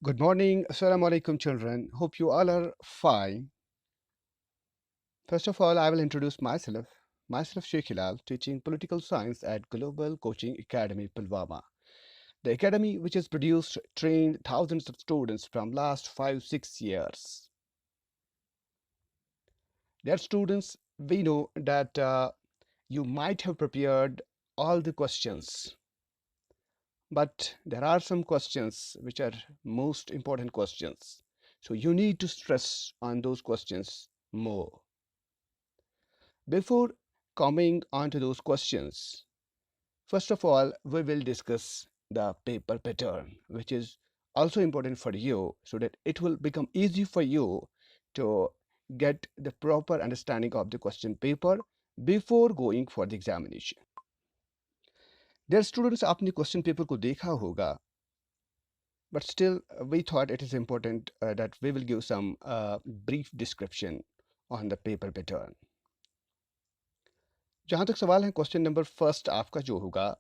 Good morning. Assalamu alaikum, children. Hope you all are fine. First of all, I will introduce myself. Myself, Sheikh, teaching political science at Global Coaching Academy, Pulwama. The academy which has produced, trained thousands of students from last 5, 6 years. Dear students, we know that you might have prepared all the questions, but there are some questions which are most important questions. So you need to stress on those questions more. Before coming on to those questions, first of all, we will discuss the paper pattern, which is also important for you so that it will become easy for you to get the proper understanding of the question paper before going for the examination. Their students आपने question paper को देखा होगा, but still we thought it is important that we will give some brief description on the paper pattern. जहाँ तक सवाल है question number first आपका जो होगा,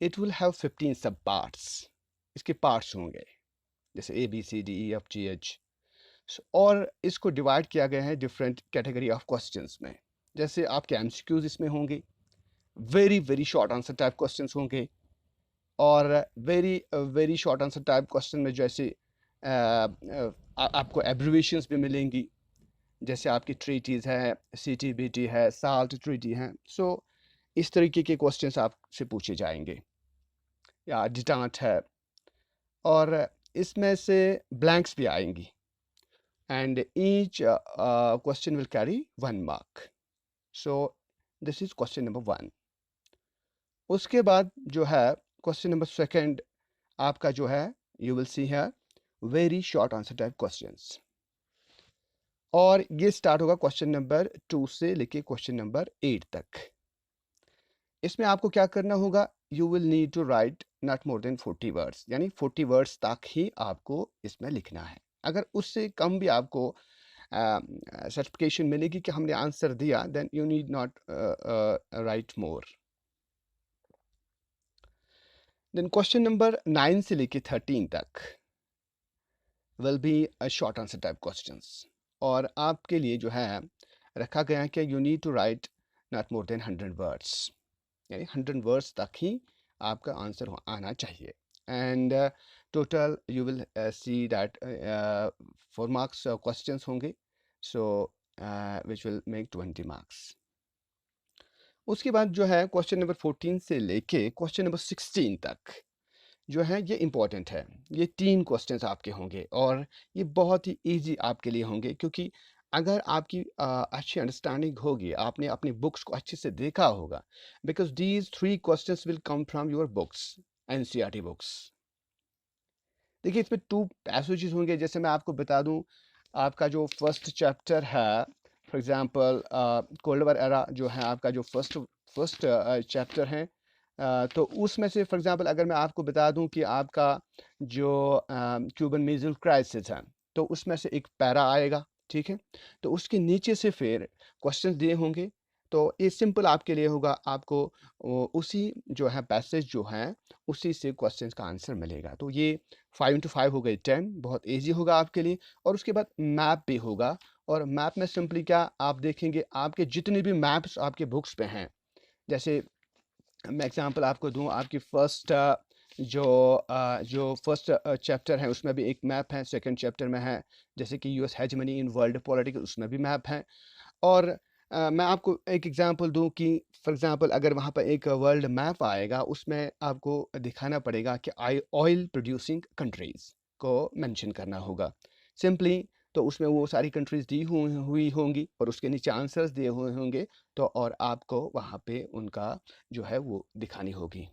इट विल हैव 15 सब पार्ट्स. इसके पार्ट्स होंगे जैसे A B C D E F G H, और इसको डिवाइड किया गया है डिफरेंट कैटेगरी ऑफ क्वेश्चंस में. जैसे आपके एमसीक्यूज इसमें होंगे, very very short answer type questions होंगे, और very very short answer type question में जैसे आपको एब्रिविएशंस भी मिलेंगी, जैसे आपकी ट्रीटीज़ है, सी टी बी टी है, साल्ट ट्रीटी है. सो इस तरीके के क्वेश्चंस आपसे पूछे जाएंगे, या डिटांट है, और इसमें से ब्लैंक्स भी आएंगी. And each question will carry 1 mark. So this is question number 1. उसके बाद जो है क्वेश्चन नंबर सेकंड आपका जो है, यू विल सी है very short answer type questions, और ये स्टार्ट होगा क्वेश्चन नंबर 2 से लेके क्वेश्चन नंबर 8 तक. इसमें आपको क्या करना होगा, you will need to write not more than 40 words, यानी 40 वर्ड्स तक ही आपको इसमें लिखना है. अगर उससे कम भी आपको सर्टिफिकेशन मिलेगी कि हमने आंसर दिया, then you need not write more. Then question number 9 से लेके 13 तक will be short answer type questions, और आपके लिए जो है रखा गया है कि you need to write not more than 100 words, यानी 100 वर्ड्स तक ही आपका आंसर आना चाहिए. And total you will see that 4 marks questions होंगे, so which will make 20 marks. उसके बाद जो है क्वेश्चन नंबर 14 से लेके क्वेश्चन नंबर 16 तक जो है ये इम्पॉर्टेंट है. ये 3 क्वेश्चंस आपके होंगे, और ये बहुत ही इजी आपके लिए होंगे, क्योंकि अगर आपकी अच्छी अंडरस्टैंडिंग होगी, आपने अपनी बुक्स को अच्छे से देखा होगा, because these 3 questions will come from your books, NCERT books. देखिए इसमें 2 पैसेजेस होंगे. जैसे मैं आपको बता दूं, आपका जो फर्स्ट चैप्टर है, for example cold war era जो है आपका जो फर्स्ट चैप्टर है, तो उसमें से फॉर एग्जांपल अगर मैं आपको बता दूं कि आपका जो क्यूबन मिसाइल क्राइसिस है, तो उसमें से एक पैरा आएगा, ठीक है. तो उसके नीचे से फिर क्वेश्चंस दिए होंगे, तो ये सिंपल आपके लिए होगा. आपको उसी जो है पैसेज जो है उसी से क्वेश्चंस का आंसर मिलेगा. तो ये 5 इंटू 5 हो गई 10, बहुत ईजी होगा आपके लिए. और उसके बाद मैप भी होगा, और मैप में सिंपली क्या आप देखेंगे, आपके जितने भी मैप्स आपके बुक्स पे हैं, जैसे मैं एग्जांपल आपको दूं, आपकी फर्स्ट जो फर्स्ट चैप्टर है उसमें भी एक मैप है, सेकंड चैप्टर में है जैसे कि US hegemony in world politics, उसमें भी मैप है. और मैं आपको एक एग्जांपल दूं कि फॉर एग्जांपल अगर वहाँ पर एक वर्ल्ड मैप आएगा, उसमें आपको दिखाना पड़ेगा कि ऑयल प्रोड्यूसिंग कंट्रीज़ को मेंशन करना होगा सिंपली. तो उसमें वो सारी कंट्रीज़ दी हुई होंगी, और उसके नीचे आंसर्स दिए हुए होंगे, तो और आपको वहाँ पे उनका जो है वो दिखानी होगी.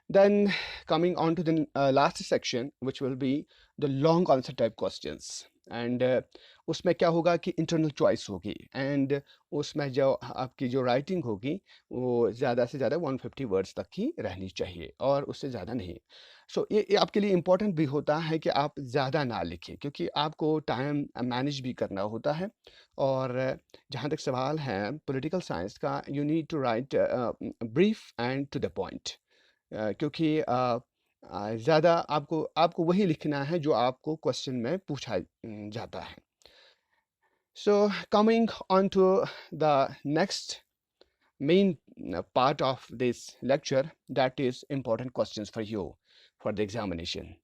Then coming on to the last section, which will be the long answer type questions. And उसमें क्या होगा कि इंटरनल चॉइस होगी, एंड उसमें जो आपकी जो राइटिंग होगी वो ज़्यादा से ज़्यादा 150 वर्ड्स तक ही रहनी चाहिए, और उससे ज़्यादा नहीं. सो ये आपके लिए इम्पोर्टेंट भी होता है कि आप ज़्यादा ना लिखें, क्योंकि आपको टाइम मैनेज भी करना होता है. और जहाँ तक सवाल है पॉलिटिकल साइंस का, you need to write brief and to the point, क्योंकि ज़्यादा आपको आपको वही लिखना है जो आपको क्वेश्चन में पूछा जाता है. So coming on to the next main part of this lecture, that is important questions for you for the examination.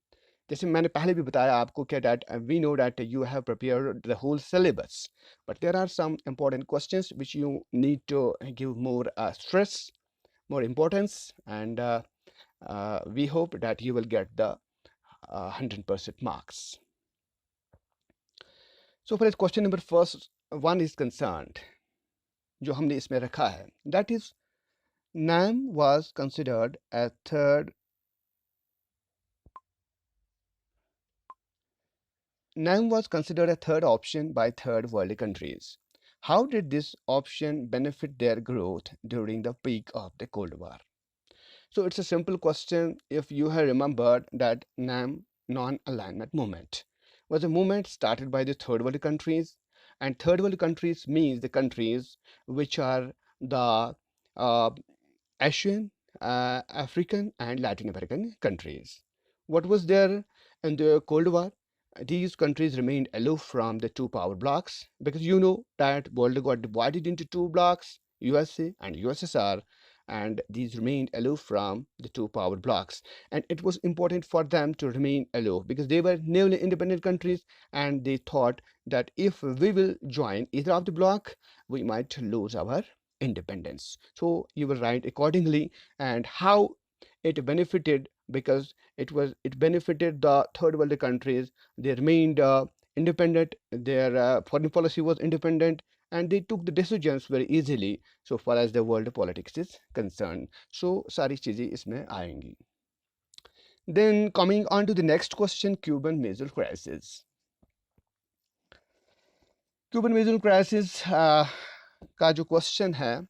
जैसे मैंने पहले भी बताया आपको कि that we know that you have prepared the whole syllabus, but there are some important questions which you need to give more stress, more importance, and we hope that you will get the 100% marks. So for question number first one is concerned, जो हमने इसमें रखा है, that is NAM was considered a third NAM was considered a third option by third world countries. How did this option benefit their growth during the peak of the Cold War? So it's a simple question. If you have remembered that NAM, non-alignment movement, was a movement started by the third world countries, and third world countries means the countries which are the uh, Asian, African, and Latin American countries. What was there in the Cold War? These countries remained aloof from the two power blocks, because you know that world got divided into two blocks, USA and USSR, and these remained aloof from the two power blocks. And it was important for them to remain aloof because they were newly independent countries, and they thought that if we will join either of the bloc, we might lose our independence. So you will write accordingly, and how it benefited, because it benefited the third world countries. They remained independent, their foreign policy was independent, and they took the decisions very easily so far as the world politics is concerned. So सारी चीजें इसमें आएंगी. Then coming on to the next question, Cuban Missile Crisis. Cuban Missile Crisis का जो question है,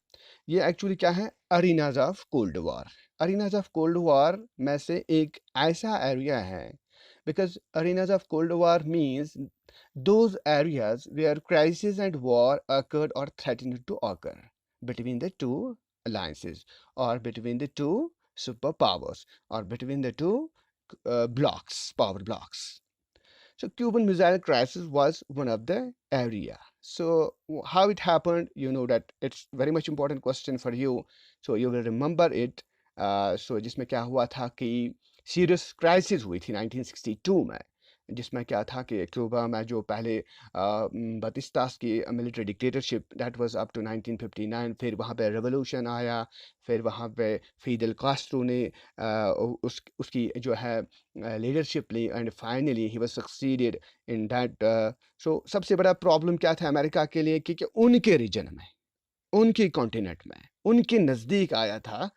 ये actually क्या है, arenas of cold war. Arenas of cold war में से एक ऐसा एरिया है, because arenas of cold war means those areas where crisis and war occurred or threatened to occur between the two alliances, or between the two superpowers, or between the two power blocks. So Cuban Missile Crisis was one of the area. So how it happened, you know that it's very much important question for you. So you will remember it. So जिसमें क्या हुआ था कि serious crisis हुई थी 1962 में, जिसमें क्या था कि क्यूबा में जो पहले बतिस्तास की military dictatorship, that was up to 1959, फिर वहाँ पे रेवोल्यूशन आया, फिर वहाँ पे फिदल कास्ट्रो ने उसकी जो है लीडरशिप ली, and finally he was succeeded in that. So सबसे बड़ा प्रॉब्लम क्या था अमेरिका के लिए कि उनके रीजन में, उनके कॉन्टिनेंट में, उनके नज़दीक आया था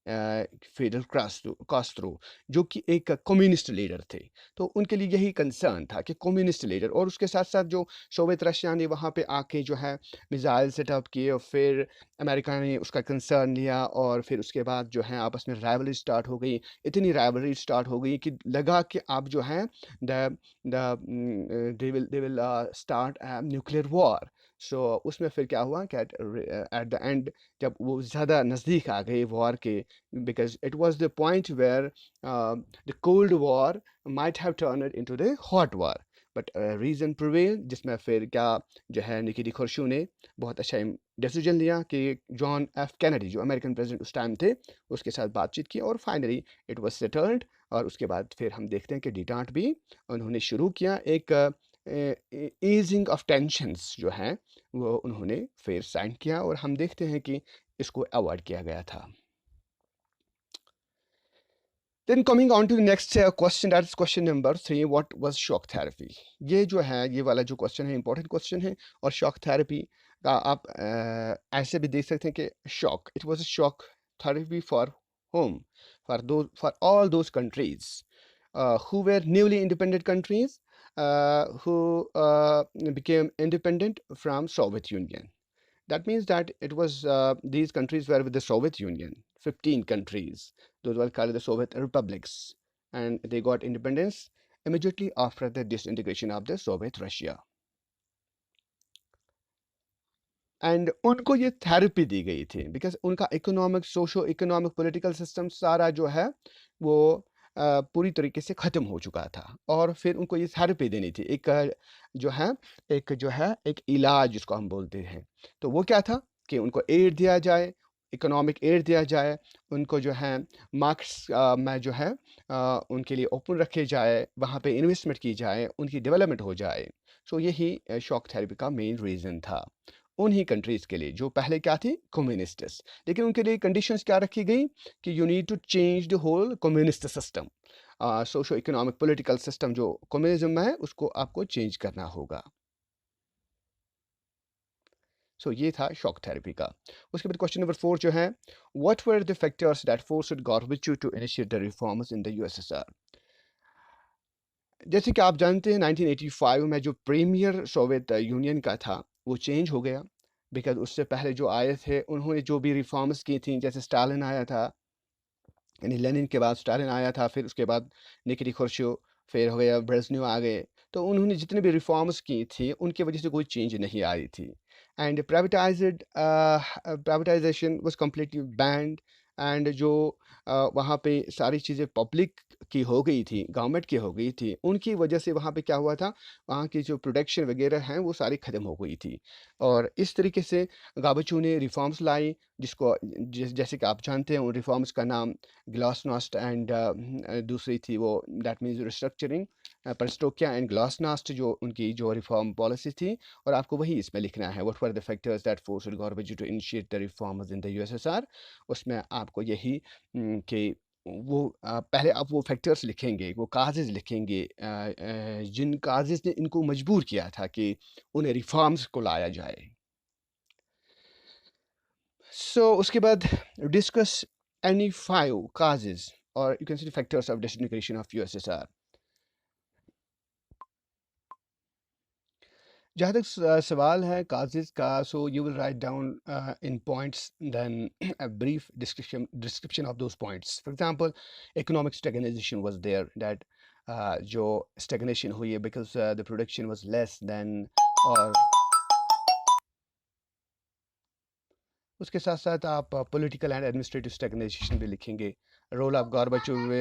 फिडल कास्ट्रो, जो कि एक कम्युनिस्ट लीडर थे. तो उनके लिए यही कंसर्न था कि कम्युनिस्ट लीडर, और उसके साथ साथ जो सोवियत रशिया ने वहाँ पे आके जो है मिसाइल सेटअप किए, और फिर अमेरिका ने उसका कंसर्न लिया, और फिर उसके बाद जो है आपस में राइवलरी स्टार्ट हो गई. इतनी राइवलरी स्टार्ट हो गई कि लगा कि आप जो है they will start nuclear war. So उसमें फिर क्या हुआ कि एट द एंड जब वो ज़्यादा नज़दीक आ गए वॉर के, because it was the point where the Cold War might have turned it into the hot war, but reason prevailed, जिसमें फिर क्या जो है निकी खुर्शू ने बहुत अच्छा डिसीजन लिया कि जॉन एफ कैनेडी जो अमेरिकन प्रेसिडेंट उस टाइम थे, उसके साथ बातचीत की, और फाइनली इट वाज सेटल्ड. और उसके बाद फिर हम देखते हैं कि डिटाट भी उन्होंने शुरू किया, एक ईजिंग ऑफ टेंशंस जो हैं वो उन्होंने फिर साइन किया, और हम देखते हैं कि इसको अवॉइड किया गया था. Then coming on to the next question, that is question number 3. What was shock therapy? ये जो है, ये वाला जो क्वेश्चन है इंपॉर्टेंट क्वेश्चन है, और शॉक थेरेपी का आप ऐसे भी देख सकते हैं कि shock, it was a shock therapy for whom? For all those countries who were newly independent countries, who became independent from Soviet Union. That means that it was these countries were with the Soviet Union, 15 countries. Those were called the Soviet republics, and they got independence immediately after the disintegration of the Soviet Russia. And उनको ये therapy दी गई थी, because उनका economic, socio economic, political system सारा जो है वो पूरी तरीके से ख़त्म हो चुका था और फिर उनको ये थेरेपी देनी थी। जो है एक इलाज जिसको हम बोलते हैं। तो वो क्या था कि उनको एड दिया जाए, इकोनॉमिक एड दिया जाए, उनको जो है मार्केट्स में जो है उनके लिए ओपन रखे जाए, वहाँ पे इन्वेस्टमेंट की जाए, उनकी डेवलपमेंट हो जाए। सो यही शॉक थेरेपी का मेन रीज़न था उन्हीं कंट्रीज़ के लिए जो पहले क्या थी कम्युनिस्ट्स। लेकिन उनके लिए कंडीशंस क्या रखी गई कि you need to change the whole communist system, socio economic political system जो कम्युनिज्म में है उसको आपको चेंज करना होगा। सो ये था शॉक थेरेपी का। उसके बाद क्वेश्चन नंबर 4 जो है, what were the factors that forced Gorbachev to initiate the reforms in the USSR. जैसे कि आप जानते हैं 1985 में जो प्रीमियर सोवियत यूनियन का था वो चेंज हो गया, बिकॉज उससे पहले जो आए थे उन्होंने जो भी रिफॉर्म्स की थी, जैसे स्टालिन आया था, यानी लेनिन के बाद स्टालिन आया था, फिर उसके बाद निकिता खुर्शियोव, फिर हो गया ब्रेजनेव आ गए। तो उन्होंने जितने भी रिफॉर्म्स की थी उनकी वजह से कोई चेंज नहीं आई थी। And privatisation was completely band. And जो वहाँ पे सारी चीज़ें पब्लिक की हो गई थी, गवर्नमेंट की हो गई थी, उनकी वजह से वहाँ पे क्या हुआ था, वहाँ की जो प्रोडक्शन वगैरह हैं वो सारी ख़त्म हो गई थी। और इस तरीके से गाबचू ने रिफॉर्म्स लाई, जिसको जैसे कि आप जानते हैं उन रिफॉर्म्स का नाम ग्लासनास्ट एंड दूसरी थी वो दैट मीन्स रिस्ट्रक्चरिंग, परस्टोकिया एंड ग्लासनास्ट जो उनकी जो रिफॉर्म पॉलिसी थी। और आपको वही इसमें लिखना है, what were the factors that forced Gorbachev to initiate the reforms in the USSR. उसमें आपको यही कि वो पहले आप वो फैक्टर्स लिखेंगे, वो काजेज़ लिखेंगे, जिन काजेज़ ने इनको मजबूर किया था कि उन्हें रिफॉर्म्स को लाया जाए। सो उसके बाद discuss any 5 causes or you can say factors of disintegration of USSR. जहाँ तक सवाल है काजेज़ का, so you will write down in points then a brief description of those points. For example, economic stagnation was there, that जो stagnation हुई है because the production was less than, और उसके साथ साथ आप पॉलिटिकल एंड एडमिनिस्ट्रेटिव स्टैग्नेशन भी लिखेंगे। रोल ऑफ गॉर्बेचुव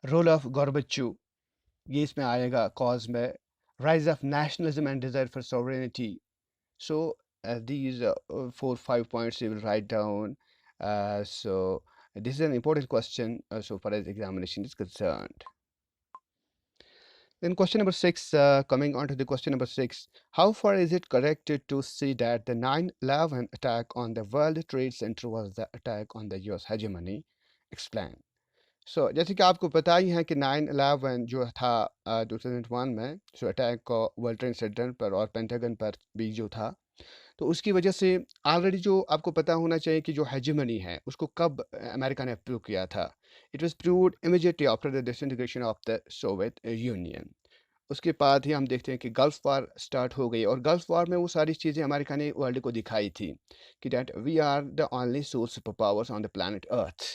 रोल ऑफ गॉर्बेचुव ये इसमें आएगा कॉज में। Rise of nationalism and desire for sovereignty. So these 4-5 points you will write down. So this is an important question so far as examination is concerned. Then question number 6, coming on to the question number 6, how far is it correct to say that the 9/11 attack on the World Trade Center was the attack on the US hegemony? Explain. सो जैसे कि आपको पता ही है कि 9/11 जो था 2001 में, सो attack को वर्ल्ड ट्रेड सेंटर पर और पेंटागन पर भी जो था, तो उसकी वजह से ऑलरेडी जो आपको पता होना चाहिए कि जो हेजेमनी है उसको कब अमेरिका ने अप्रूव किया था। It was proved immediately after the disintegration of the Soviet union. उसके बाद ही हम देखते हैं कि गल्फ वार स्टार्ट हो गई, और गल्फ वार में वो सारी चीज़ें अमेरिका ने वर्ल्ड को दिखाई थी कि that we are the only source super powers on the planet Earth.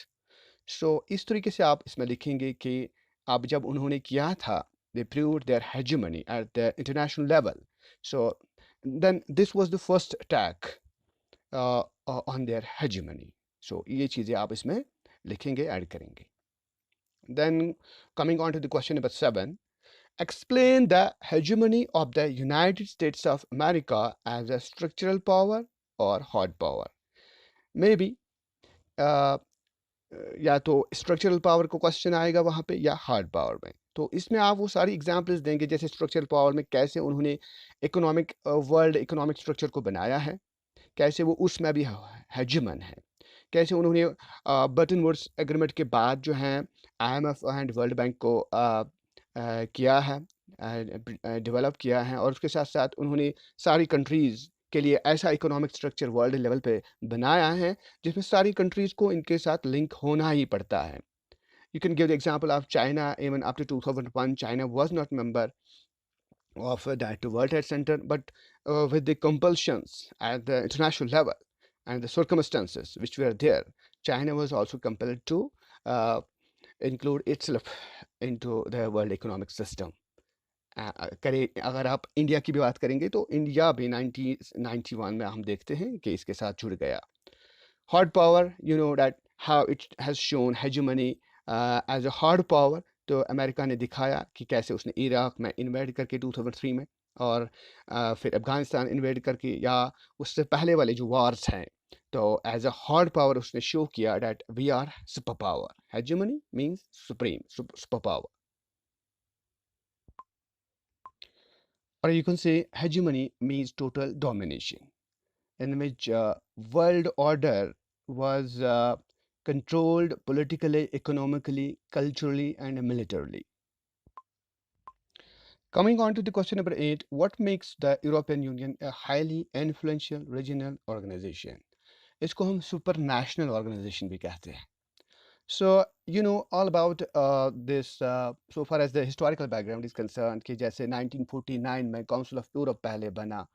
So इस तरीके से आप इसमें लिखेंगे कि अब जब उन्होंने किया था, they proved their hegemony at the international level. So then this was the first attack on their hegemony. So ये चीज़ें आप इसमें लिखेंगे, ऐड करेंगे। Then coming on to the question number 7, explain the hegemony of the United States of America as a structural power or hard power. Maybe या तो structural power को question आएगा वहाँ पे, या हार्ड पावर में। तो इसमें आप वो सारी एग्जांपल्स देंगे, जैसे स्ट्रक्चरल पावर में कैसे उन्होंने इकोनॉमिक वर्ल्ड इकोनॉमिक स्ट्रक्चर को बनाया है, कैसे वो उसमें भी हेजेमन है, कैसे उन्होंने बटन वुड्स एग्रीमेंट के बाद जो है आईएमएफ एंड वर्ल्ड बैंक को किया है, डेवलप किया है, और उसके साथ साथ उन्होंने सारी कंट्रीज़ के लिए ऐसा इकोनॉमिक स्ट्रक्चर वर्ल्ड लेवल पे बनाया है जिसमें सारी कंट्रीज़ को इनके साथ लिंक होना ही पड़ता है। You can give the example of China. Even up to 2001, China was not member of that World Trade Center, but with the compulsions at the international level and the circumstances which were there, China was also compelled to uh, include itself into the world economic system. करें अगर आप India की भी बात करेंगे तो India भी 1991 में हम देखते हैं कि इसके साथ जुड़ गया। Hard power, you know that how it has shown hegemony as a hard power. तो अमेरिका ने दिखाया कि कैसे उसने इराक में इन्वेड करके 2003 में, और फिर अफगानिस्तान इन्वेड करके, या उससे पहले वाले जो वार्स हैं, तो एज अ हार्ड पावर उसने शो किया that we are super power. Hegemony means supreme super power, or you can say hegemony means total domination, in which world order was controlled politically, economically, culturally, and militarily. Coming on to the question number 8, what makes the European Union a highly influential regional organization? इसको हम सुपरनेशनल organisation भी कहते हैं. So, you know all about this, so far as the historical background is concerned, कि जैसे 1949 में council of Europe पहले बना,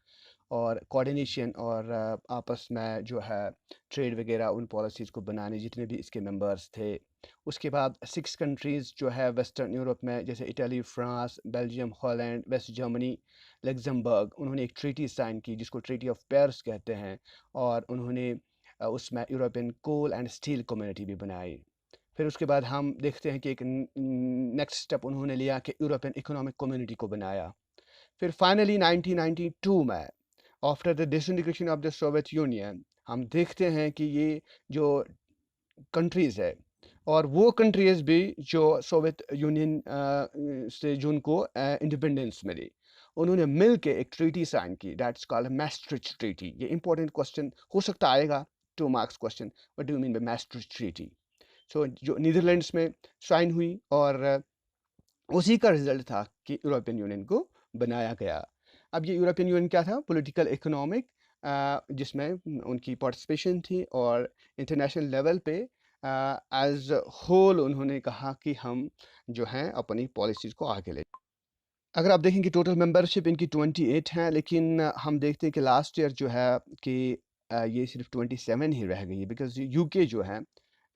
और कोऑर्डिनेशन और आपस में जो है ट्रेड वगैरह उन पॉलिसीज़ को बनाने जितने भी इसके मेंबर्स थे. उसके बाद 6 कंट्रीज़ जो है वेस्टर्न यूरोप में, जैसे Italy, France, Belgium, Holland, West Germany, Luxembourg, उन्होंने एक ट्रीटी साइन की जिसको ट्रीटी ऑफ पेरिस कहते हैं, और उन्होंने उसमें European coal and steel community भी बनाई. फिर उसके बाद हम देखते हैं कि एक नेक्स्ट स्टेप उन्होंने लिया कि यूरोपियन इकोनॉमिक कम्युनिटी को बनाया. फिर फाइनली 1992 में, after the disintegration of the Soviet union, हम देखते हैं कि ये जो कंट्रीज़ है, और वो कंट्रीज़ भी जो सोवियत यूनियन से जिनको इंडिपेंडेंस मिली, उन्होंने मिल के एक ट्रीटी साइन की, दैट्स कॉल्ड मैस्ट्रिच ट्रीटी. ये इंपॉर्टेंट क्वेश्चन हो सकता आएगा, 2 marks question. What do you mean by Maastricht treaty? So जो नीदरलैंड्स में साइन हुई, और उसी का रिजल्ट था कि यूरोपियन यूनियन को बनाया गया. अब ये यूरोपियन यूनियन क्या था? पॉलिटिकल इकोनॉमिक, जिसमें उनकी पार्टिसिपेशन थी, और इंटरनेशनल लेवल पे एज होल उन्होंने कहा कि हम जो हैं अपनी पॉलिसीज़ को आगे ले. अगर आप देखें कि टोटल मेंबरशिप इनकी 28 हैं, लेकिन हम देखते हैं कि लास्ट ईयर जो है कि ये सिर्फ 27 ही रह गई है, बिकॉज यूके जो है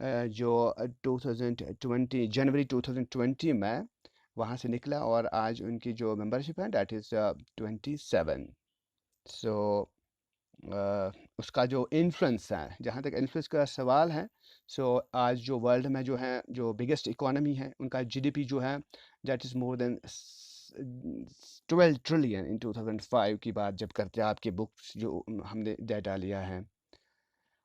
जो 2020 जनवरी 2020 में वहाँ से निकला, और आज उनकी जो मेंबरशिप है डैट इज़ 27. सो उसका जो इन्फ्लुएंस है, जहाँ तक इन्फ्लुएंस का सवाल है, सो आज जो वर्ल्ड में जो है जो बिगेस्ट इकोनॉमी है, उनका जीडीपी जो है that is more than 12 trillion इन 2005 की बात जब करते हैं, आपके बुक्स जो हमने डाटा लिया है,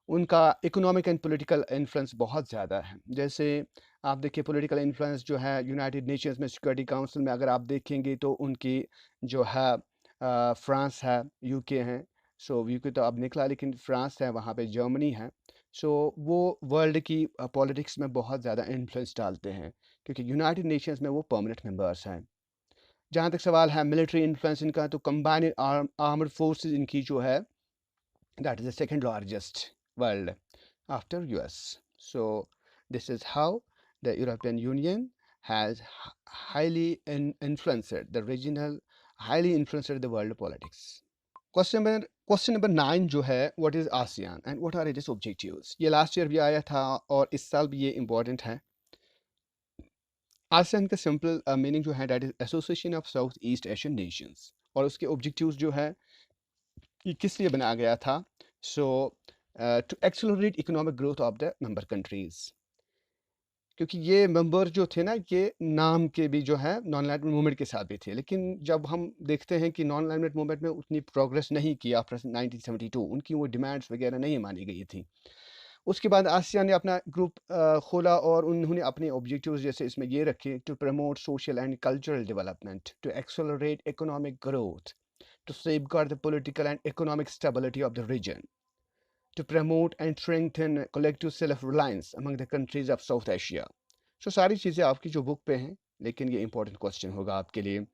उनका इकोनॉमिक एंड पॉलिटिकल इन्फ्लुएंस बहुत ज़्यादा है. जैसे आप देखिए पॉलिटिकल इन्फ्लुएंस जो है यूनाइटेड नेशंस में सिक्योरिटी काउंसिल में, अगर आप देखेंगे तो उनकी जो है फ्रांस है, यूके हैं. सो यूके तो अब निकला, लेकिन फ्रांस है, वहाँ पे जर्मनी है. सो वो वर्ल्ड की पॉलिटिक्स में बहुत ज़्यादा इन्फ्लुएंस डालते हैं, क्योंकि यूनाइटेड नेशंस में वो परमानेंट मेंबर्स हैं. जहाँ तक सवाल है मिलिट्री इन्फ्लुएंस इनका, तो कंबाइंड आर्म्ड फोर्सेस इनकी जो है that is the second largest world after US. So this is how the European Union has influenced the regional, highly influenced the world politics. Question number 9 जो है, what is ASEAN and what are its objectives? ये last year भी आया था, और इस साल भी ये important है. ASEAN का simple meaning जो है that is Association of Southeast Asian Nations, और उसके objectives जो है ये किस लिए बनाया गया था? So to accelerate economic growth of the member countries. क्योंकि ये मेंबर जो थे ना, ये नाम के भी जो है नॉन अलाइनमेंट मूवमेंट के साथ भी थे, लेकिन जब हम देखते हैं कि नॉन अलाइनमेंट मूवमेंट में उतनी प्रोग्रेस नहीं की आफ्टर 1972, उनकी वो डिमांड्स वगैरह नहीं मानी गई थी. उसके बाद आसियान ने अपना ग्रुप खोला, और उन्होंने अपने ऑब्जेक्टिव्स जैसे इसमें ये रखे, to promote social and cultural development, to accelerate economic growth, to safeguard the political and economic stability of the region, to promote and strengthen collective self-reliance among the countries of South Asia. So सारी चीज़ें आपकी जो book पे हैं, लेकिन ये important question होगा आपके लिए.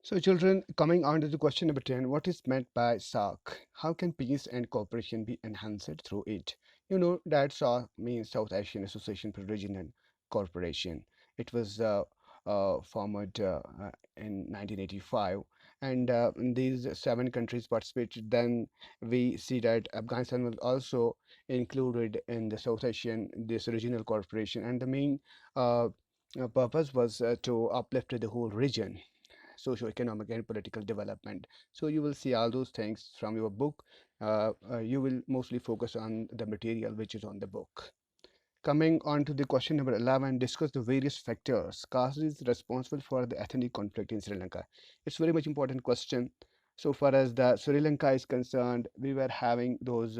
So children, coming on to the question number 10, what is meant by SAARC? How can peace and cooperation be enhanced through it? You know that SAARC means South Asian Association for Regional Cooperation. It was formed in 1985, and these 7 countries participated. Then we see that Afghanistan was also included in the South Asian, this regional cooperation, and the main purpose was to uplift the whole region. socio-economic and political development. So you will see all those things from your book. You will mostly focus on the material which is on the book. Coming on to the question number 11, discuss the various factors causes responsible for the ethnic conflict in Sri Lanka. It's very much important question. So far as the Sri Lanka is concerned, we were having those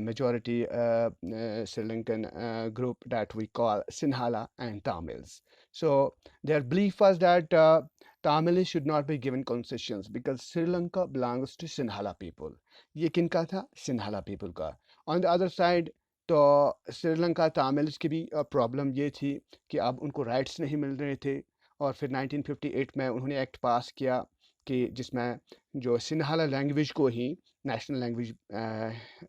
majority Sri Lankan group that we call Sinhala and Tamils. So their belief was that Tamils should not be given concessions because Sri Lanka belongs to Sinhala people. ये किनका था? Sinhala people का. On the other side, तो श्रीलंका तामिल्स की भी problem ये थी कि अब उनको राइट्स नहीं मिल रहे थे और फिर 1958 में उन्होंने एक्ट पास किया कि जिसमें जो सिन्हाला लैंग्वेज को ही नेशनल लैंग्वेज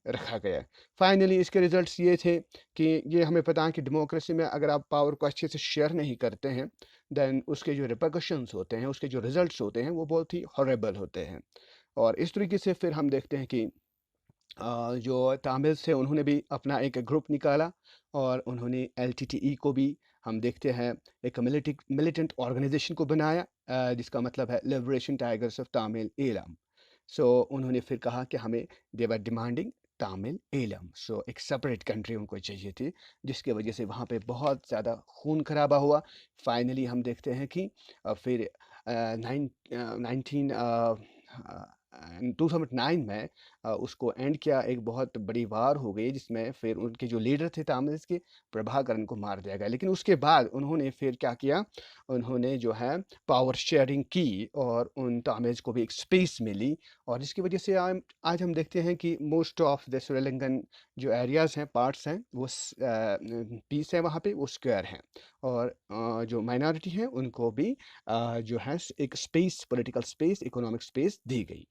रखा गया। फाइनली इसके रिजल्ट्स ये थे कि ये हमें पता है कि डेमोक्रेसी में अगर आप पावर को अच्छे से शेयर नहीं करते हैं देन उसके जो रिपरकशंस होते हैं, उसके जो रिजल्ट्स होते हैं वो बहुत ही हॉरेबल होते हैं। और इस तरीके से फिर हम देखते हैं कि जो तामिल्स थे उन्होंने भी अपना एक ग्रुप निकाला और उन्होंने एलटीटीई को भी हम देखते हैं एक मिलिटेंट ऑर्गेनाइजेशन को बनाया जिसका मतलब है liberation tigers of Tamil Eelam. So उन्होंने फिर कहा कि हमें दे वर डिमांडिंग तामिल एलम, सो एक सेपरेट कंट्री उनको चाहिए थी जिसकी वजह से वहाँ पे बहुत ज़्यादा खून खराबा हुआ। फाइनली हम देखते हैं कि फिर नाइनटीन 2009 में उसको एंड किया। एक बहुत बड़ी वार हो गई जिसमें फिर उनके जो लीडर थे तामिल्स के, प्रभाकरण को मार दिया गया। लेकिन उसके बाद उन्होंने फिर क्या किया, उन्होंने जो है पावर शेयरिंग की और उन तामिल्स को भी एक स्पेस मिली और जिसकी वजह से आज हम देखते हैं कि मोस्ट ऑफ द श्रीलंकन जो एरियाज़ हैं, पार्ट्स हैं, वो पीस है, वहाँ पे वो स्क्वायर हैं और जो माइनॉरिटी हैं उनको भी जो है एक space, political space, economic space दी गई।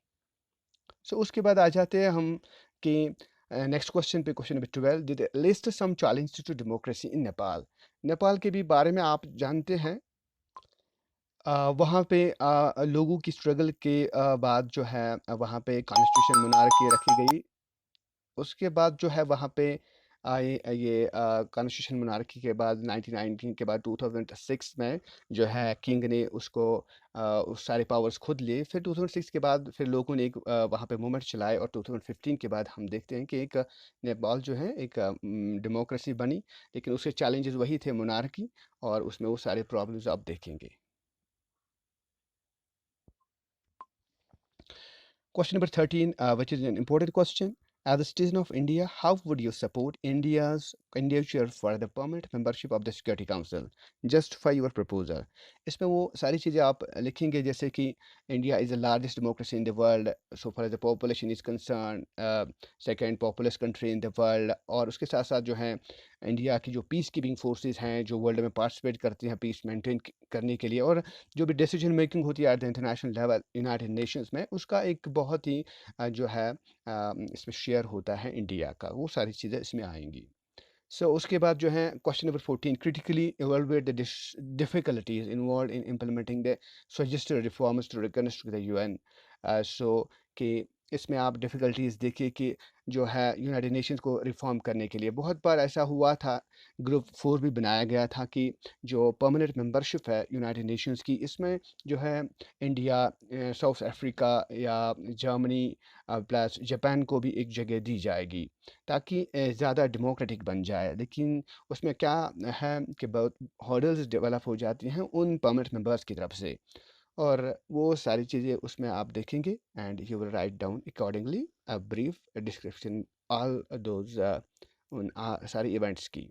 सो उसके बाद आ जाते हैं हम कि नेक्स्ट क्वेश्चन पे, question number 12, list some challenge to democracy in Nepal. Nepal के भी बारे में आप जानते हैं। वहाँ पे लोगों की स्ट्रगल के बाद जो है वहाँ पे कॉन्स्टिट्यूशन मोनार्की रखी गई। उसके बाद जो है वहाँ पे आए ये कॉन्स्टिट्यूशन मोनार्की के बाद 1919 के बाद 2006 में जो है किंग ने उसको उस सारे पावर्स खुद लिए। फिर 2006 के बाद फिर लोगों ने एक वहाँ पे मूवमेंट चलाए और 2015 के बाद हम देखते हैं कि एक नेपाल जो है एक डेमोक्रेसी बनी। लेकिन उसके चैलेंजेस वही थे, मोनार्की, और उसमें वो सारे प्रॉब्लम्स आप देखेंगे। Question number 13, which is an important question. As a citizen of India, how would you support India's candidature for the permanent membership of the Security Council? Justify your proposal. इसमें वो सारी चीज़ें आप लिखेंगे जैसे कि India is the largest democracy in the world so far as the population is concerned, second populous country in the world, और उसके साथ साथ जो है इंडिया की जो पीस कीपिंग फोर्सेस हैं जो वर्ल्ड में पार्टिसिपेट करती हैं पीस मेंटेन करने के लिए, और जो भी डिसीजन मेकिंग होती है eight the international level United Nations में, उसका एक बहुत ही जो है इसमें शेयर होता है इंडिया का। वो सारी चीज़ें इसमें आएंगी। सो उसके बाद जो है question number 14, critically evaluate the difficulties involve in implementing the suggested reforms to reconstruct the UN. So कि इसमें आप डिफ़िकल्टीज़ देखिए कि जो है यूनाइटेड नेशंस को रिफॉर्म करने के लिए बहुत बार ऐसा हुआ था। ग्रुप 4 भी बनाया गया था कि जो परमानेंट मेंबरशिप है यूनाइटेड नेशंस की, इसमें जो है इंडिया, साउथ अफ्रीका या जर्मनी प्लस जापान को भी एक जगह दी जाएगी ताकि ज़्यादा डेमोक्रेटिक बन जाए। लेकिन उसमें क्या है कि बहुत हर्डल्स डेवलप हो जाती हैं उन परमानेंट मेंबर्स की तरफ से, और वो सारी चीज़ें उसमें आप देखेंगे and you will write down accordingly a brief description all those उन सारी इवेंट्स की।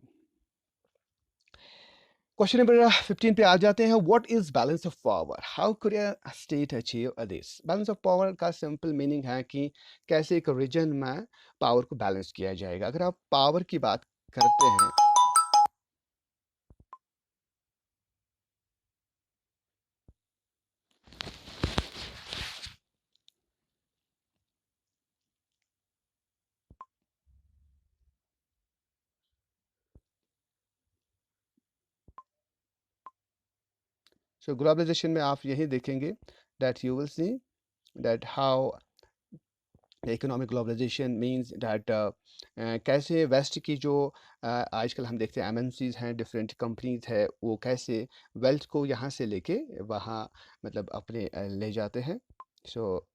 क्वेश्चन नंबर 15 पे आ जाते हैं। What is balance of power, how could a state achieve this. Balance of power का सिंपल मीनिंग है कि कैसे एक रीजन में पावर को बैलेंस किया जाएगा। अगर आप पावर की बात करते हैं, सो ग्लोबलाइजेशन में आप यही देखेंगे that you will see that how economic globalization means that कैसे वेस्ट की जो आजकल हम देखते हैं एमएनसीज हैं, डिफरेंट कंपनीज है, वो कैसे वेल्थ को यहाँ से लेके वहाँ मतलब अपने ले जाते हैं। सो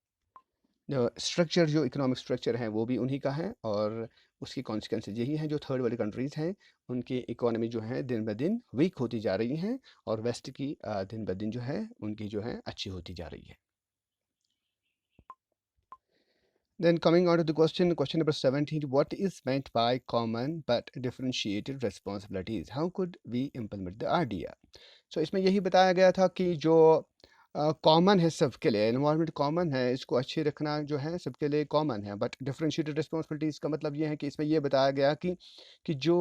स्ट्रक्चर जो इकोनॉमिक स्ट्रक्चर है वो भी उन्हीं का है, और उसकी कॉन्सिक्वेंसेज यही हैं, जो थर्ड वर्ल्ड कंट्रीज़ हैं उनकी इकोनॉमी जो है दिन ब दिन वीक होती जा रही हैं, और वेस्ट की दिन ब दिन जो है उनकी जो है अच्छी होती जा रही है। Then coming on to the question number 17, what is meant by common but differentiated responsibilities? How could we implement the idea? So इसमें यही बताया गया था कि जो कॉमन है सबके लिए, एनवायरनमेंट कॉमन है, इसको अच्छे रखना जो है सबके लिए कॉमन है, बट डिफरेंशिएटेड रिस्पॉन्सिबिलिटीज़ का मतलब ये है कि इसमें ये बताया गया कि जो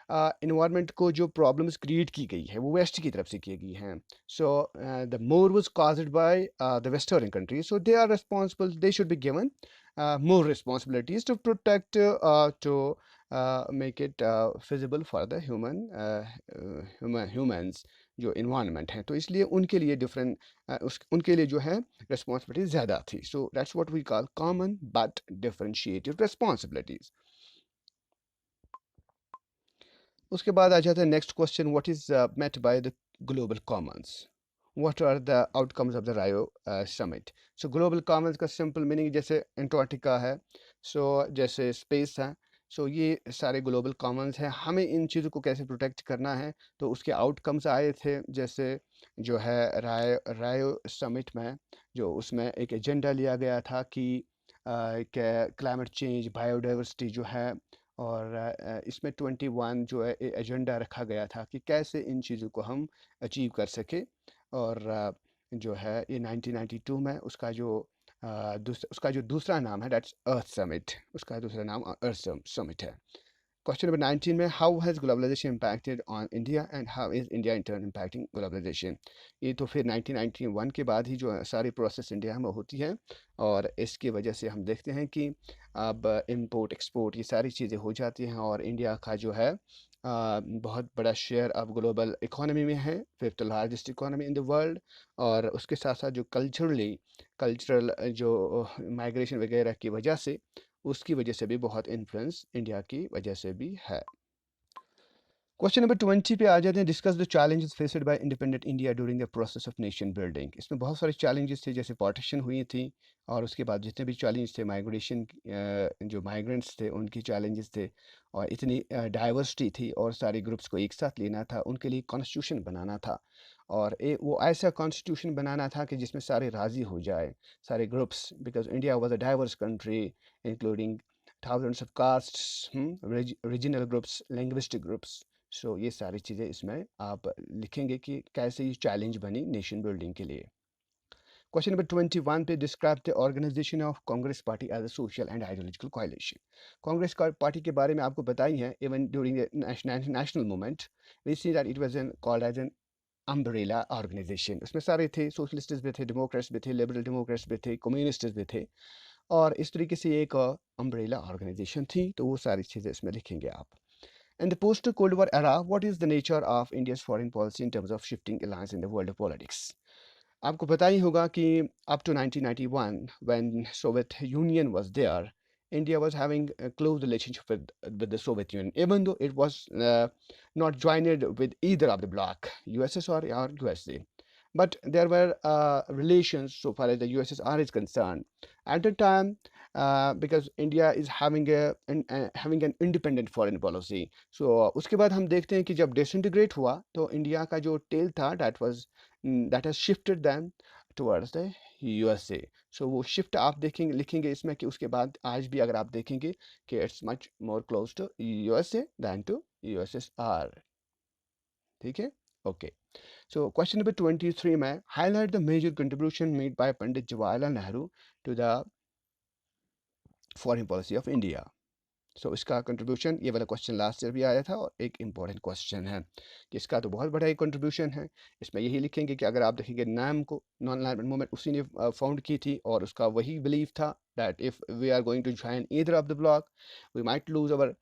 एनवायरनमेंट को जो प्रॉब्लम्स क्रिएट की गई है वो वेस्ट की तरफ से की गई हैं। So the more was caused by the western countries, so they are responsible, they should be given more responsibilities to protect to make it feasible for the humans जो इन्वायरमेंट है, तो इसलिए उनके लिए डिफरेंट उनके लिए जो है रिस्पॉन्सिबिलिटी ज़्यादा थी। So that's what we call common but differentiated responsibilities. उसके बाद आ जाता है next question, what is meant by the global commons, what are the outcomes of the Rio summit. So global commons का सिंपल मीनिंग जैसे Antarctica है, so जैसे space है, सो ये सारे ग्लोबल कॉमन्स हैं, हमें इन चीज़ों को कैसे प्रोटेक्ट करना है, तो उसके आउटकम्स आए थे, जैसे जो है रायो समिट में जो उसमें एक एजेंडा लिया गया था कि क्लाइमेट चेंज, बायोडाइवर्सिटी जो है, और इसमें 21 जो है एजेंडा रखा गया था कि कैसे इन चीज़ों को हम अचीव कर सके, और जो है ये 1992 में उसका जो उसका जो दूसरा नाम है दैट्स अर्थ समिट, उसका दूसरा नाम अर्थ समिट है। क्वेश्चन नंबर 19 में, how has globalization impacted on India and how is India in turn impacting globalization. ये तो फिर 1991 के बाद ही जो सारी प्रोसेस इंडिया में होती है, और इसकी वजह से हम देखते हैं कि अब इंपोर्ट एक्सपोर्ट ये सारी चीज़ें हो जाती हैं, और इंडिया का जो है बहुत बड़ा शेयर अब ग्लोबल इकोनॉमी में है, fifth largest economy in the world. और उसके साथ साथ जो कल्चरल जो माइग्रेशन वगैरह की वजह से, उसकी वजह से भी बहुत इन्फ्लुएंस इंडिया की वजह से भी है। क्वेश्चन नंबर 20 पे आ जाते हैं, discuss the challenges faced by independent India during the process of nation building. इसमें बहुत सारे चैलेंजेस थे, जैसे पार्टीशन हुई थी, और उसके बाद जितने भी चैलेंज थे, माइग्रेशन जो माइग्रेंट्स थे उनकी चैलेंजेस थे, और इतनी डाइवर्सिटी थी, और सारे ग्रुप्स को एक साथ लेना था, उनके लिए कॉन्स्टिट्यूशन बनाना था, और वो ऐसा कॉन्स्टिट्यूशन बनाना था कि जिसमें सारे राज़ी हो जाए, सारे groups, because India was a diverse country including thousands of castes, regional groups, linguistic groups। सो ये सारी चीज़ें इसमें आप लिखेंगे कि कैसे ये चैलेंज बनी नेशन बिल्डिंग के लिए। क्वेश्चन नंबर 21 पे, describe the organization of Congress party as a social and ideological coalition. Congress party के बारे में आपको बताई है, even during the national movement we see that it was an called as an umbrella organization. उसमें सारे थे, सोशलिस्ट्स भी थे, डेमोक्रेट्स भी थे, लिबरल डेमोक्रेट्स भी थे, कम्युनिस्ट्स भी थे, और इस तरीके से एक अम्ब्रेला ऑर्गेनाइजेशन थी, तो वो सारी चीज़ें इसमें लिखेंगे आप। In the post-Cold War era, what is the nature of India's foreign policy in terms of shifting alliance in the world of politics? आपको पता ही होगा कि up to 1991, when Soviet Union was there, India was having a close relationship with the Soviet Union, even though it was not joined with either of the bloc, USSR or USA. But there were relations so far as the USSR is concerned. At the time, because India is having having an independent foreign policy. So उसके बाद हम देखते हैं कि जब disintegrate हुआ, तो India का जो टेल था that has shifted them towards the USA। so वो shift आप देखेंगे, लिखेंगे इसमें कि उसके बाद आज भी अगर आप देखेंगे कि it's much more close to USA than to USSR। ठीक है, ओके। So question number 23 में, highlight the major contribution made by Pandit Jawaharlal Nehru to the foreign policy of India। सो इसका कंट्रीब्यूशन, ये वाला क्वेश्चन लास्ट ईयर भी आया था, और एक इंपॉर्टेंट क्वेश्चन है कि इसका तो बहुत बड़ा एक कंट्रीब्यूशन है। इसमें यही लिखेंगे कि अगर आप देखेंगे नाम को, नॉन अलाइनमेंट मूवमेंट उसी ने फाउंड की थी, और उसका वही बिलीव था that if we are going to join either of the block we might lose our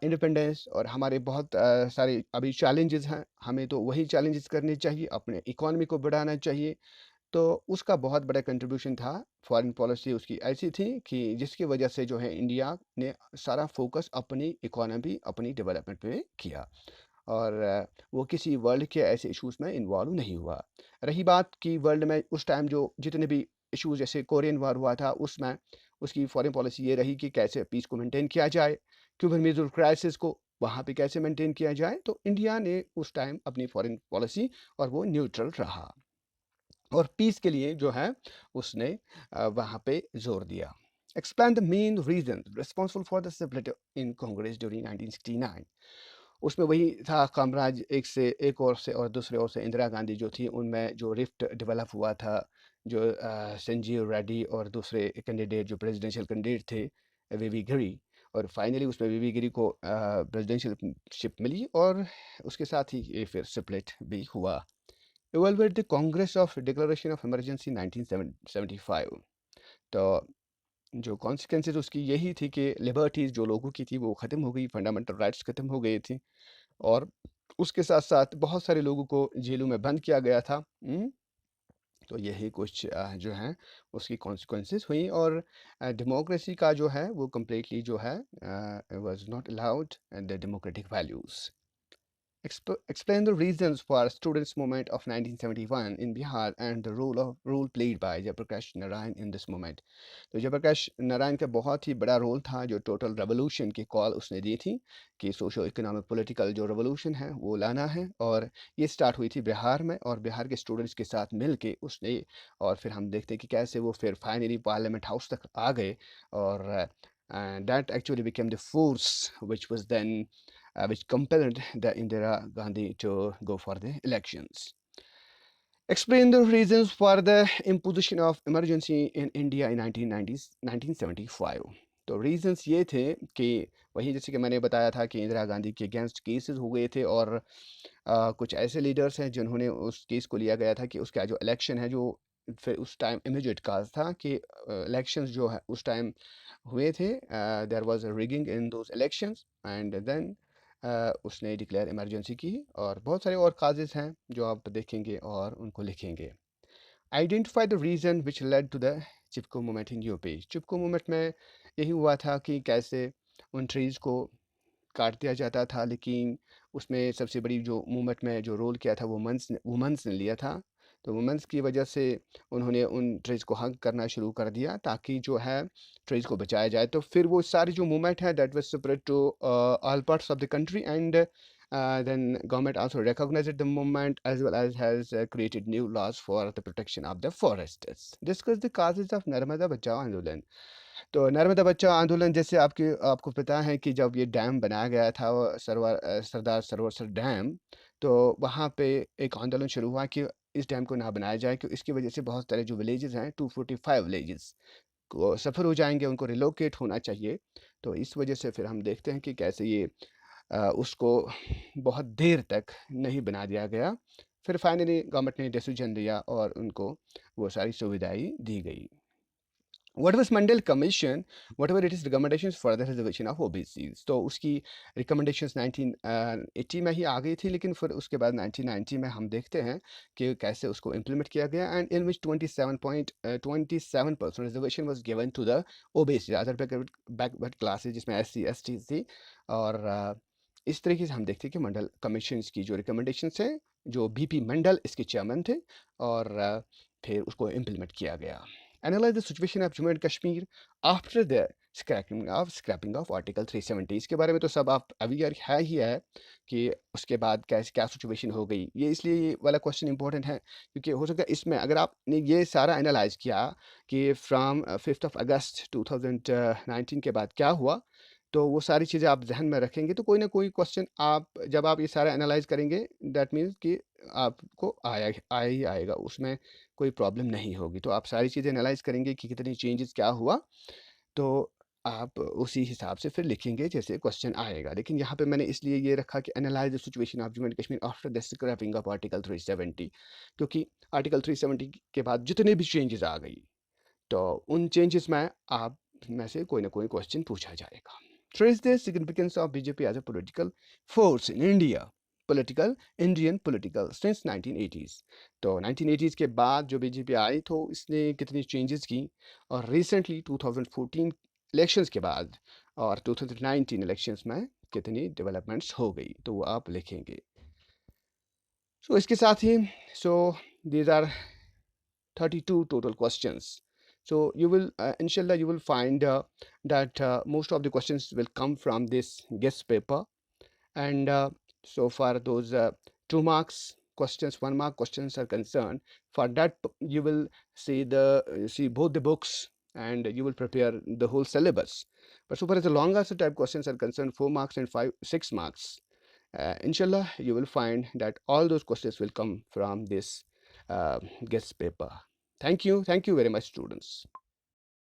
independence. और हमारे बहुत सारे अभी चैलेंजेस हैं, हमें तो वही चैलेंजेस करने चाहिए, अपने इकोनॉमी को बढ़ाना चाहिए, तो उसका बहुत बड़ा कंट्रीब्यूशन था। फॉरेन पॉलिसी उसकी ऐसी थी कि जिसकी वजह से जो है इंडिया ने सारा फोकस अपनी इकोनॉमी, अपनी डेवलपमेंट पे किया, और वो किसी वर्ल्ड के ऐसे इश्यूज़ में इन्वॉल्व नहीं हुआ। रही बात कि वर्ल्ड में उस टाइम जो जितने भी इश्यूज़, जैसे कोरियन वार हुआ था, उसमें उसकी फॉरेन पॉलिसी ये रही कि कैसे पीस को मेंटेन किया जाए, क्यूबन मिसाइल क्राइसिस को वहाँ पे कैसे मेंटेन किया जाए। तो इंडिया ने उस टाइम अपनी फॉरेन पॉलिसी, और वो न्यूट्रल रहा, और पीस के लिए जो है उसने वहाँ पे जोर दिया। Explain the main reason responsible for the split in Congress during 1969। उसमें वही था कामराज, एक से एक और से, और दूसरे ओर से इंदिरा गांधी जो थी, उनमें जो रिफ्ट डेवलप हुआ था, जो संजीव रेड्डी और दूसरे कैंडिडेट जो प्रेसिडेंशियल कैंडिडेट थे, वीवी गिरी, और फाइनली उसमें वीवी गिरी को प्रेसिडेंशियलशिप मिली, और उसके साथ ही ये फिर स्प्लिट भी हुआ। Evaluate the Congress of Declaration of Emergency 1975। तो जो कॉन्सिक्वेंसेज उसकी यही थी कि लिबर्टीज़ जो लोगों की थी वो ख़त्म हो गई, फंडामेंटल राइट्स ख़त्म हो गए थे, और उसके साथ साथ बहुत सारे लोगों को जेलों में बंद किया गया था। तो यही कुछ जो है उसकी कॉन्सिक्वेंसेज हुई, और डेमोक्रेसी का जो है वो कम्प्लीटली जो है was not allowed the democratic values. Explain the reasons for students' movement of 1971 in Bihar and the role played by Jayaprakash Narayan in this movement। तो जयप्रकाश नारायण का बहुत ही बड़ा रोल था, जो टोटल रेवोल्यूशन की कॉल उसने दी थी कि सोशो इकोनॉमिक पॉलिटिकल जो रेवोल्यूशन है वो लाना है, और ये स्टार्ट हुई थी बिहार में, और बिहार के स्टूडेंट्स के साथ मिल के उसने, और फिर हम देखते हैं कि कैसे वो फिर फाइनली पार्लियामेंट हाउस तक आ गए, और that actually became the force which was then which compelled the Indira Gandhi to go for the elections. Explain the reasons for the imposition of emergency in India in 1990s 1975। तो reasons ये थे कि वही जैसे कि मैंने बताया था कि इंदिरा गांधी के अगेंस्ट केसेस हो गए थे, और कुछ ऐसे लीडर्स हैं जिन्होंने उस केस को लिया गया था कि उसका जो इलेक्शन है, जो फिर उस टाइम इमीडिएट काज था कि इलेक्शंस जो है उस टाइम हुए थे, there was a rigging in those elections, and then उसने डिक्लेयर इमरजेंसी की, और बहुत सारे और काजेस हैं जो आप देखेंगे और उनको लिखेंगे। Identify the reason which led to the Chipko movement in UP. Chipko movement में यही हुआ था कि कैसे उन ट्रीज़ को काट दिया जाता था, लेकिन उसमें सबसे बड़ी जो मूवमेंट में जो रोल किया था वो वुमेंस ने लिया था। तो वुमेंस की वजह से उन्होंने उन ट्रीज़ को हग करना शुरू कर दिया, ताकि जो है ट्रीज़ को बचाया जाए। तो फिर वो सारी जो मूवमेंट है that was spread to all parts of the country, and then government also recognized the movement as well as has created new laws for the protection of the forests। Discuss the causes of Narmada बचाओ आंदोलन। तो नर्मदा बचाओ आंदोलन, जैसे आपको पता है कि जब ये डैम बनाया गया था, वो सरदार सरोवर डैम, तो वहाँ पे एक आंदोलन शुरू हुआ कि इस डैम को ना बनाया जाए, क्योंकि इसकी वजह से बहुत सारे जो विलेजेस हैं 245 विलेजेस को सफ़र हो जाएंगे, उनको रिलोकेट होना चाहिए। तो इस वजह से फिर हम देखते हैं कि कैसे ये उसको बहुत देर तक नहीं बना दिया गया। फिर फाइनली गवर्नमेंट ने डिसीजन दिया और उनको वो सारी सुविधाएं दी गई। What was Mandel Commission? Whatever it is recommendations for the reservation of OBCs। तो उसकी recommendations 1980 में ही आ गई थी, लेकिन फिर उसके बाद 1990 में हम देखते हैं कि कैसे उसको implement किया गया, and in which 27% reservation was given to the OBC other backward classes, जिसमें SC ST थी। और इस तरीके से हम देखते हैं कि मंडल कमीशन की जो रिकमेंडेशंस हैं, जो बीपी मंडल इसके चेयरमैन थे, और फिर उसको इम्प्लीमेंट किया गया। Analyze the situation of Jammu and Kashmir after the scrapping of Article 370। इसके बारे में तो सब आप अवेयर है ही है कि उसके बाद कैसे क्या सिचुएशन हो गई। ये इसलिए ये वाला क्वेश्चन इंपॉर्टेंट है, क्योंकि हो सकता है इसमें अगर आपने ये सारा एनालाइज किया कि फ्राम 5 अगस्त 2019 के बाद क्या हुआ, तो वो सारी चीज़ें आप जहन में रखेंगे, तो कोई ना कोई क्वेश्चन आप जब आप ये सारा एनालाइज करेंगे, दैट मीन्स कि आपको आया ही आएगा, उसमें कोई प्रॉब्लम नहीं होगी। तो आप सारी चीज़ें एनालाइज करेंगे कि कितनी चेंजेस क्या हुआ, तो आप उसी हिसाब से फिर लिखेंगे जैसे क्वेश्चन आएगा। लेकिन यहाँ पे मैंने इसलिए ये रखा कि analyse the situation of Jammu and Kashmir after the scrapping of article 370, क्योंकि आर्टिकल 370 के बाद जितने भी चेंजेस आ गई, तो उन चेंजेस में आप में से कोई ना कोई क्वेश्चन पूछा जाएगा। Trace the significance of BJP as a political force in India. Political, Indian political since 1980s। तो 1980s के बाद जो बीजेपी आई तो इसने कितनी चेंजेस की, और रिसेंटली 2014 इलेक्शंस के बाद और 2019 इलेक्शंस में कितनी डेवलपमेंट्स हो गई, तो वो आप लिखेंगे। सो इसके साथ ही, so these are 32 total questions. So you will, inshallah, you will find that most of the questions will come from this guest paper. And so far those 2 marks questions, 1 mark questions are concerned, for that you will see see both the books, and you will prepare the whole syllabus. But so far as the long answer type questions are concerned, 4 marks and 6 marks, inshallah you will find that all those questions will come from this guest paper. Thank you very much, students.